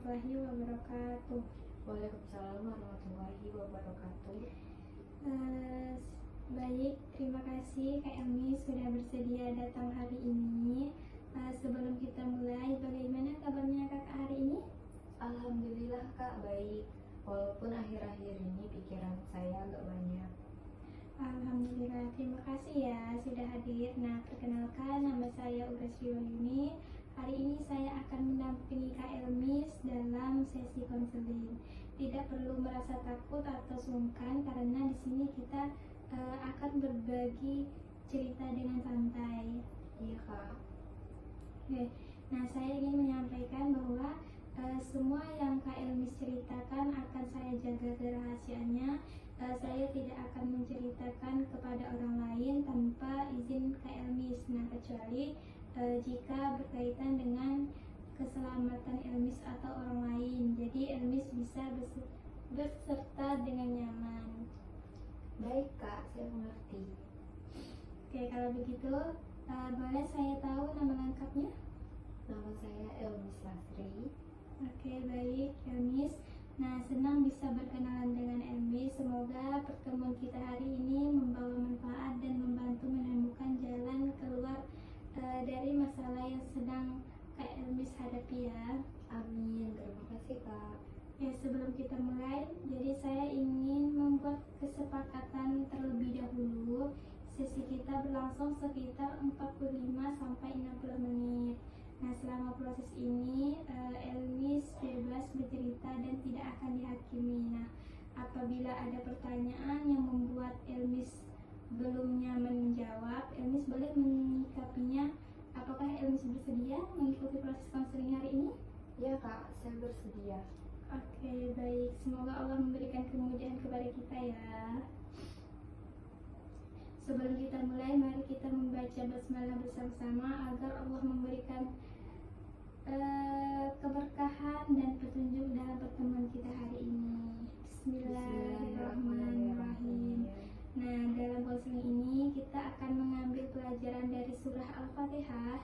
warahmatullahi wabarakatuh. Waalaikumsalam warahmatullahi wabarakatuh. Eh, Baik, terima kasih Kak Elmi sudah bersedia datang hari ini. Sebelum kita mulai, bagaimana kabarnya Kakak hari ini? Alhamdulillah Kak, baik. Walaupun akhir-akhir ini pikiran saya agak banyak. Alhamdulillah, terima kasih ya sudah hadir. Nah, perkenalkan, nama saya Urasri Wahyuni. Hari ini saya akan mendampingi Kak Elmis dalam sesi konseling. Tidak perlu merasa takut atau sungkan karena di sini kita akan berbagi cerita dengan santai. Iya Kak. Oke. Nah, saya ingin menyampaikan bahwa semua yang Kak Elmis ceritakan akan saya jaga kerahasiaannya. Saya tidak akan menceritakan kepada orang lain tanpa izin Kak Elmis. Nah, kecuali jika berkaitan dengan keselamatan Elmis atau orang lain. Jadi Elmis bisa berserta dengan nyaman. Baik Kak, saya mengerti. Oke, kalau begitu boleh saya tahu nama lengkapnya? Nama saya Elmis Lasri. Oke, baik Elmis. Nah, senang bisa berkenalan dengan Elmis. Semoga pertemuan kita hari ini membawa manfaat dan membantu menemukan jalan keluar dari masalah yang sedang Kak Elmis hadapi ya. Amin, terima kasih Kak. Ya, sebelum kita mulai, jadi saya ingin membuat kesepakatan terlebih dahulu. Sesi kita berlangsung sekitar 45-60 menit. Nah, selama proses ini Elmis bebas bercerita dan tidak akan dihakimi. Nah, apabila ada pertanyaan yang membuat Elmis belum nyaman menjawab, Elmis boleh menyikapinya. Apakah Elmis bersedia mengikuti proses konseling hari ini? Ya Kak, saya bersedia. Oke, baik. Semoga Allah memberikan kemudahan kepada kita ya. Sebelum kita mulai, mari kita membaca basmalah bersama-sama agar Allah memberikan keberkahan dan petunjuk dalam pertemuan kita hari ini. Bismillahirrahmanirrahim. Nah, dalam konseling ini kita akan mengambil pelajaran dari surah Al-Fatihah.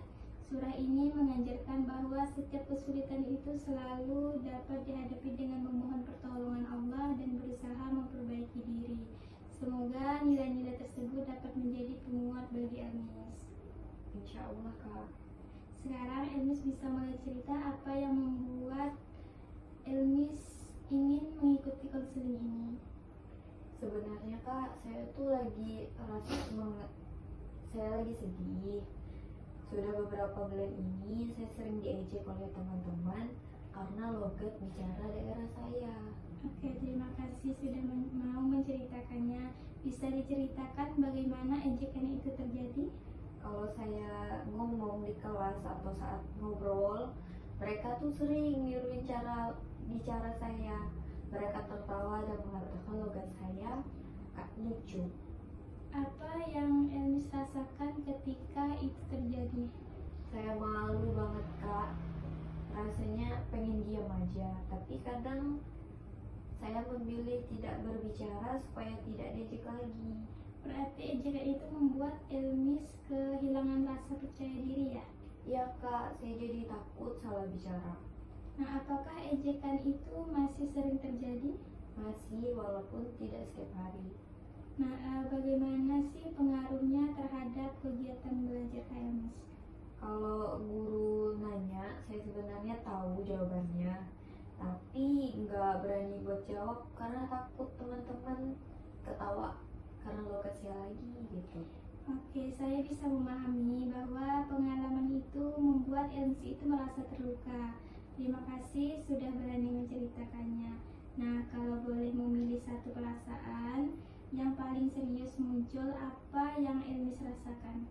Surah ini mengajarkan bahwa setiap kesulitan itu selalu dapat dihadapi dengan memohon pertolongan Allah dan berusaha memperbaiki diri. Semoga nilai-nilai tersebut dapat menjadi penguat bagi Elmis. Insya Allah Kak. Sekarang Elmis bisa mulai cerita apa yang membuat Elmis ingin mengikuti konseling ini. Sebenarnya Kak, saya tuh lagi saya lagi sedih. Sudah beberapa bulan ini saya sering diejek oleh teman-teman karena logat bicara daerah saya. Oke, terima kasih sudah mau menceritakannya. Bisa diceritakan bagaimana ejekan itu terjadi? Kalau saya ngomong di kelas atau saat ngobrol, mereka tuh sering niruin cara bicara saya. Mereka tertawa dan mengatakan logat saya lucu. Apa yang Elmis rasakan ketika itu terjadi? Saya malu banget Kak. Rasanya pengen diam aja, tapi kadang saya memilih tidak berbicara supaya tidak diejek lagi. Berarti ejekan itu membuat Elmis kehilangan rasa percaya diri ya? Iya Kak, saya jadi takut salah bicara. Nah, apakah ejekan itu masih sering terjadi? Masih, walaupun tidak setiap hari. Nah, bagaimana sih pengaruhnya terhadap kegiatan belajar Elmis? Kalau guru nanya, saya sebenarnya tahu jawabannya, tapi nggak berani buat jawab karena takut teman-teman ketawa karena logat saya lagi gitu. Oke, saya bisa memahami bahwa pengalaman itu membuat Elmis itu merasa terluka. Terima kasih sudah berani menceritakannya. Nah, kalau boleh memilih satu perasaan yang paling serius muncul, apa yang Elmis rasakan?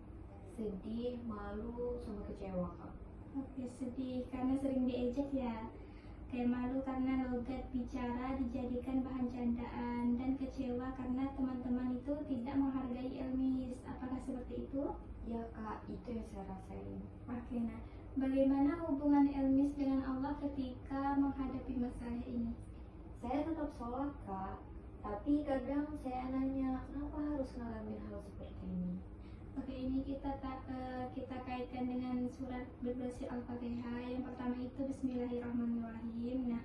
Sedih, malu, sama kecewa Kak. Oke, sedih karena sering diejek ya. Kayak malu karena logat bicara dijadikan bahan candaan, dan kecewa karena teman-teman itu tidak menghargai Elmis. Apakah seperti itu? Ya Kak, itu yang saya rasain. Oke, nah bagaimana hubungan Elmis dengan Allah ketika menghadapi masalah ini? Saya tetap sholat Kak, tapi kadang saya nanya kenapa harus ngalamin hal seperti ini. Oke, ini kita kaitkan dengan surat berbasis Al-Fatihah. Yang pertama itu Bismillahirrahmanirrahim. Nah,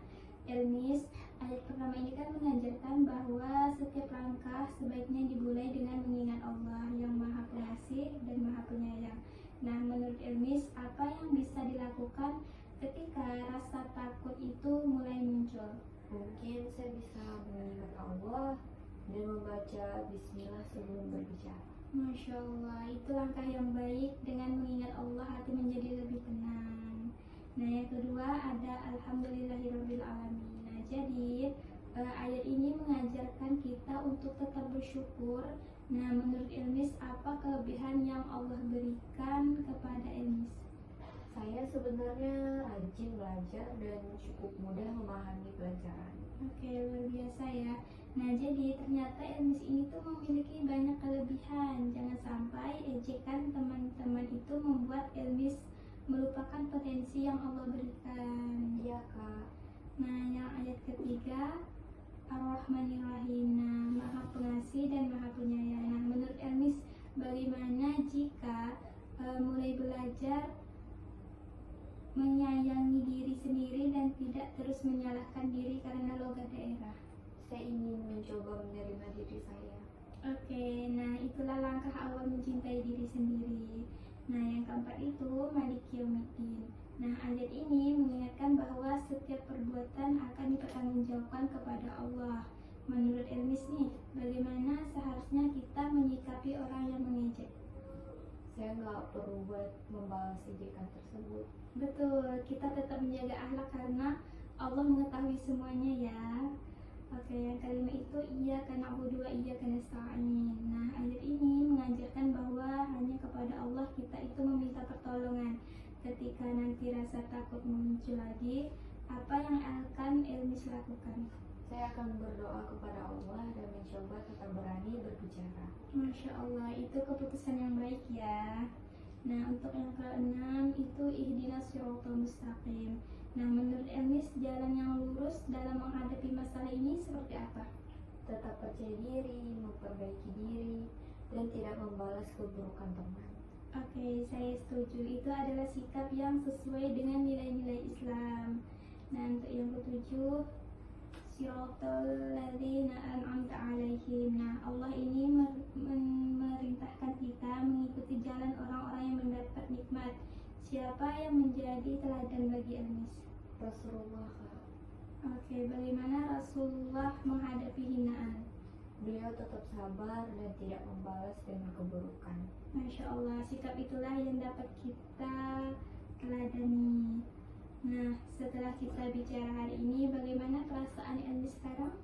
Elmis, ayat pertama ini kan mengajarkan bahwa setiap langkah sebaiknya dimulai dengan mengingat Allah yang Maha Pengasih dan Maha Penyayang. Nah, menurut Elmis, apa yang bisa dilakukan ketika rasa takut itu mulai muncul? Mungkin saya bisa mengingat Allah dan membaca Bismillah sebelum berbicara. Masya Allah, itu langkah yang baik. Dengan mengingat Allah, hati menjadi lebih tenang. Nah, yang kedua ada Alhamdulillahirrabbilalamin. Nah, jadi ayat ini mengajarkan kita untuk tetap bersyukur. Nah, menurut Elmis, apa kelebihan yang Allah berikan kepada Elmis? Saya sebenarnya rajin belajar dan cukup mudah memahami pelajaran. Oke, luar biasa ya. Nah, jadi ternyata Elmis ini tuh memiliki banyak kelebihan. Jangan sampai ejekan teman-teman itu membuat Elmis melupakan potensi yang Allah berikan. Iya Kak. Nah, yang ayat ketiga Ar-Rahmanir-Rahim. Nah, Maha Pengasih dan Maha Penyayang. Nah, menurut Elmis, bagaimana jika mulai belajar menyayangi diri sendiri dan tidak terus menyalahkan diri karena logat daerah? Saya ingin mencoba menerima diri saya. Oke, nah itulah langkah awal mencintai diri sendiri. Nah, yang keempat itu Maliki Yaumiddin. Nah, ayat ini mengingatkan bahwa setiap perbuatan akan dipertanggungjawabkan kepada Allah. Menurut Elmis nih, bagaimana seharusnya kita menyikapi orang yang mengejek? Saya nggak perlu buat membalas ejekan tersebut. Betul, kita tetap menjaga akhlak karena Allah mengetahui semuanya ya. Oke, yang kelima itu iya karena na'budu wa iyyaka nasta'in. Nah, ayat ini mengajarkan bahwa hanya kepada Allah kita itu meminta pertolongan. Ketika nanti rasa takut muncul lagi, apa yang akan Elmis lakukan? Saya akan berdoa kepada Allah dan mencoba tetap berani berbicara. Masya Allah, itu keputusan yang baik ya. Nah, untuk yang keenam itu ihdinas siratal mustaqim. Nah, menurut Elmis, jalan yang lurus dalam menghadapi masalah ini seperti apa? Tetap percaya diri, memperbaiki diri, dan tidak membalas keburukan teman. Oke, saya setuju. Itu adalah sikap yang sesuai dengan nilai-nilai Islam. Nah, untuk yang ketujuh, siratal ladzina an'amta 'alaihim. Nah, Allah ini memerintahkan kita mengikuti jalan orang-orang yang mendapat nikmat. Siapa yang menjadi teladan bagi Elmis? Rasulullah Kak. Oke, bagaimana Rasulullah menghadapi hinaan? Beliau tetap sabar dan tidak membalas dengan keburukan. Masya Allah, sikap itulah yang dapat kita teladani. Nah, setelah kita bicara hari ini, bagaimana perasaan Elmis sekarang?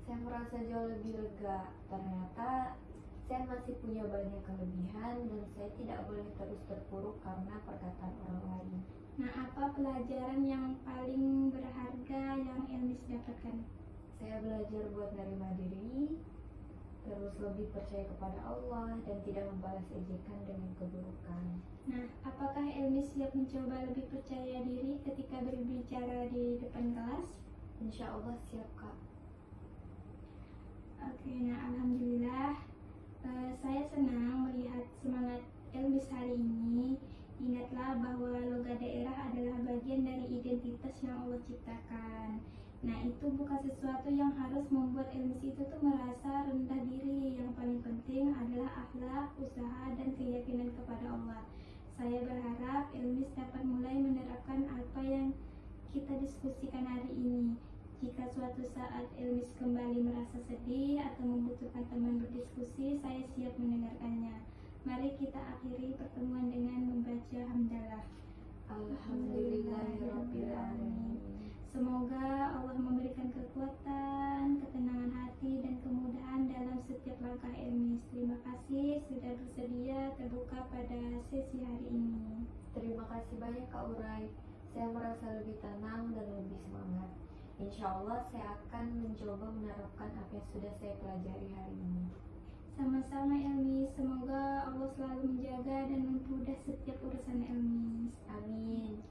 Saya merasa jauh lebih lega. Ternyata saya masih punya banyak kelebihan dan saya tidak boleh terus terpuruk karena perkataan orang lain. Nah, apa pelajaran yang paling berharga yang Elmis dapatkan? Saya belajar buat menerima diri, terus lebih percaya kepada Allah dan tidak membalas ejekan dengan keburukan. Nah, apakah Elmis siap mencoba lebih percaya diri ketika berbicara di depan kelas? Insya Allah siap Kak. Oke, nah alhamdulillah saya senang melihat semangat Elmis hari ini. Ingatlah bahwa logat daerah adalah bagian dari identitas yang Allah ciptakan. Nah, itu bukan sesuatu yang harus membuat Elmis itu tuh merasa rendah diri. Yang paling penting adalah akhlak, usaha, dan keyakinan kepada Allah. Saya berharap Elmis dapat mulai menerapkan apa yang kita diskusikan hari ini. Jika suatu saat Elmis kembali merasa sedih atau membutuhkan teman berdiskusi, saya siap mendengarkannya. Mari kita akhiri pertemuan dengan membaca hamdalah. Alhamdulillahirrabbilalamin. Semoga Allah memberikan kekuatan, ketenangan hati, dan kemudahan dalam setiap langkah Elmis. Terima kasih sudah bersedia terbuka pada sesi hari ini. Terima kasih banyak Kak Urai. Saya merasa lebih tenang dan lebih semangat. Insya Allah saya akan mencoba menerapkan apa yang sudah saya pelajari hari ini. Sama-sama Elmis, semoga Allah selalu menjaga dan mempermudah setiap urusan Elmis. Amin.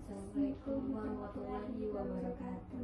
Assalamualaikum warahmatullahi wabarakatuh.